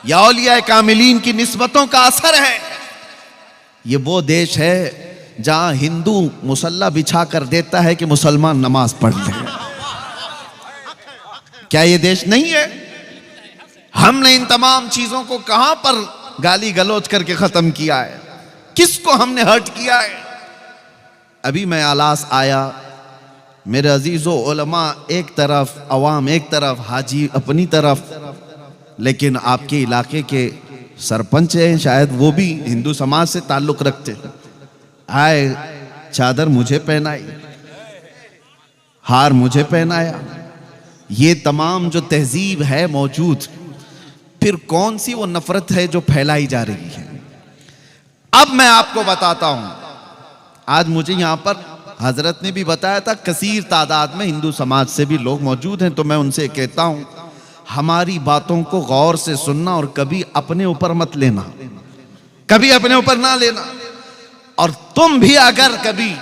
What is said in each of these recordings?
या औलिया कामिलीन की निस्बतों का असर है। ये वो देश है जहां हिंदू मुसल्ला बिछा कर देता है कि मुसलमान नमाज पढ़ ले। क्या ये देश नहीं है? हमने इन तमाम चीजों को कहां पर गाली गलौज करके खत्म किया है? किसको हमने हर्ट किया है? अभी मैं आलास आया, मेरे अजीजो उलमा एक तरफ, अवाम एक तरफ, हाजी अपनी तरफ, लेकिन आपके इलाके के सरपंच हैं, शायद वो भी हिंदू समाज से ताल्लुक रखते हैं। आए, चादर मुझे पहनाई, हार मुझे पहनाया। ये तमाम जो तहजीब है मौजूद, फिर कौन सी वो नफरत है जो फैलाई जा रही है? अब मैं आपको बताता हूं। आज मुझे यहां पर हजरत ने भी बताया था, कसीर तादाद में हिंदू समाज से भी लोग मौजूद हैं, तो मैं उनसे कहता हूं, हमारी बातों को गौर से सुनना और कभी अपने ऊपर मत लेना, कभी अपने ऊपर ना लेना। और तुम भी अगर कभी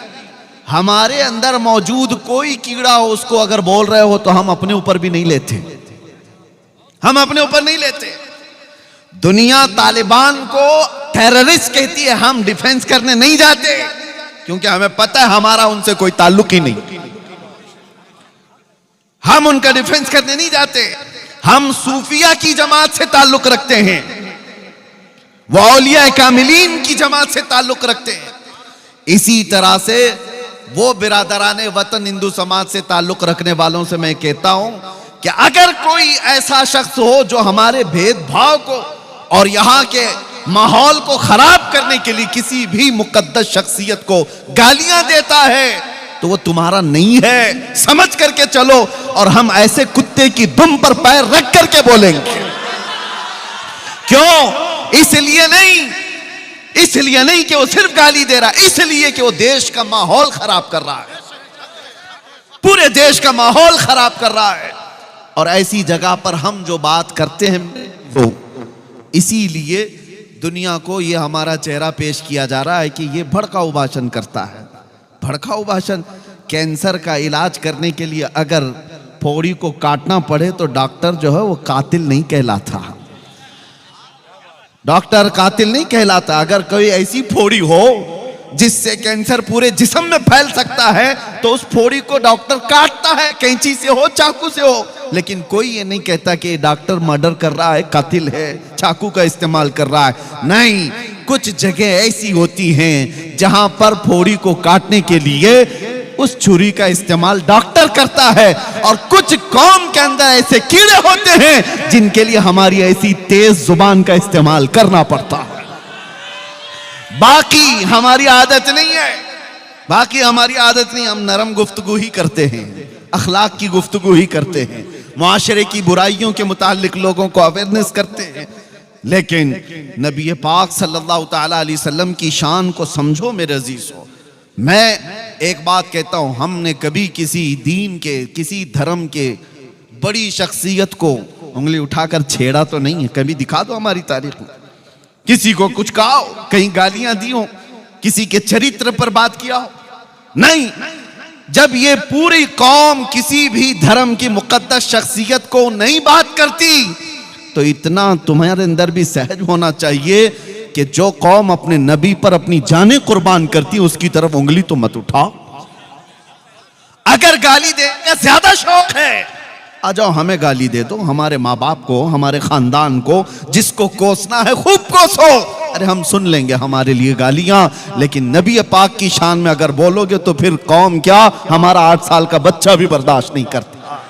हमारे अंदर मौजूद कोई कीड़ा हो, उसको अगर बोल रहे हो, तो हम अपने ऊपर भी नहीं लेते, हम अपने ऊपर नहीं लेते। दुनिया तालिबान को टेररिस्ट कहती है, हम डिफेंस करने नहीं जाते, क्योंकि हमें पता है हमारा उनसे कोई ताल्लुक ही नहीं। हम उनका डिफेंस करने नहीं जाते। हम सूफिया की जमात से ताल्लुक रखते हैं, वो औलिया कामिलीन की जमात से ताल्लुक रखते हैं। इसी तरह से वो बिरादराने वतन हिंदू समाज से ताल्लुक रखने वालों से मैं कहता हूं कि अगर कोई ऐसा शख्स हो जो हमारे भेदभाव को और यहां के माहौल को खराब करने के लिए किसी भी मुकद्दस शख्सियत को गालियां देता है, तो वो तुम्हारा नहीं है, समझ करके चलो। और हम ऐसे कुत्ते की दुम पर पैर रख करके बोलेंगे। क्यों? इसलिए नहीं कि वो सिर्फ गाली दे रहा है, इसलिए कि वो देश का माहौल खराब कर रहा है, पूरे देश का माहौल खराब कर रहा है। और ऐसी जगह पर हम जो बात करते हैं, वो इसीलिए दुनिया को ये हमारा चेहरा पेश किया जा रहा है कि ये भड़काऊ भाषण करता है। भड़काऊ भाषण। कैंसर का इलाज करने के लिए अगर फोड़ी को काटना पड़े तो डॉक्टर जो है वो कातिल नहीं कहलाता, डॉक्टर कातिल नहीं कहलाता। अगर कोई ऐसी फोड़ी हो जिससे कैंसर पूरे जिस्म में फैल सकता है, तो उस फोड़ी को डॉक्टर काटता है, कैंची से हो, चाकू से हो। लेकिन कोई ये नहीं कहता कि डॉक्टर मर्डर कर रहा है, कातिल है, चाकू का इस्तेमाल कर रहा है। नहीं, कुछ जगह ऐसी होती हैं जहां पर फोड़ी को काटने के लिए उस छुरी का इस्तेमाल डॉक्टर करता है। और कुछ कौम के अंदर ऐसे कीड़े होते हैं जिनके लिए हमारी ऐसी तेज जुबान का इस्तेमाल करना पड़ता है। बाकी हमारी आदत नहीं है, बाकी हमारी आदत नहीं। हम नरम गुफ्तगू ही करते हैं, अखलाक की गुफ्तगू ही करते हैं, मुआशरे की बुराइयों के मुतालिक लोगों को अवेयरनेस करते हैं। लेकिन नबी पाक सल्लल्लाहु तआला अलैहि वसल्लम की शान को समझो मेरे अजीजों। मैं एक बात कहता हूं, हमने कभी किसी दीन के, किसी धर्म के बड़ी शख्सियत को उंगली उठाकर छेड़ा तो नहीं है। कभी दिखा दो हमारी तारीख में किसी को कुछ कहा हो, कहीं गालियां दी हो, किसी के चरित्र पर बात किया हो? नहीं। जब ये पूरी कौम किसी भी धर्म की मुकद्दस शख्सियत को नहीं बात करती, तो इतना तुम्हारे अंदर भी सहज होना चाहिए कि जो कौम अपने नबी पर अपनी जानें कुर्बान करती है, उसकी तरफ उंगली तो मत उठाओ। अगर गाली देने का ज्यादा शौक है, आ जाओ हमें गाली दे दो, हमारे माँ बाप को, हमारे खानदान को, जिसको कोसना है खूब कोसो। अरे हम सुन लेंगे हमारे लिए गालियां, लेकिन नबी पाक की शान में अगर बोलोगे तो फिर कौम क्या, हमारा 8 साल का बच्चा भी बर्दाश्त नहीं करता।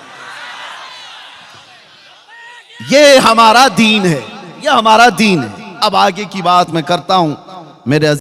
ये हमारा दीन है, ये हमारा दीन है। अब आगे की बात मैं करता हूं मेरे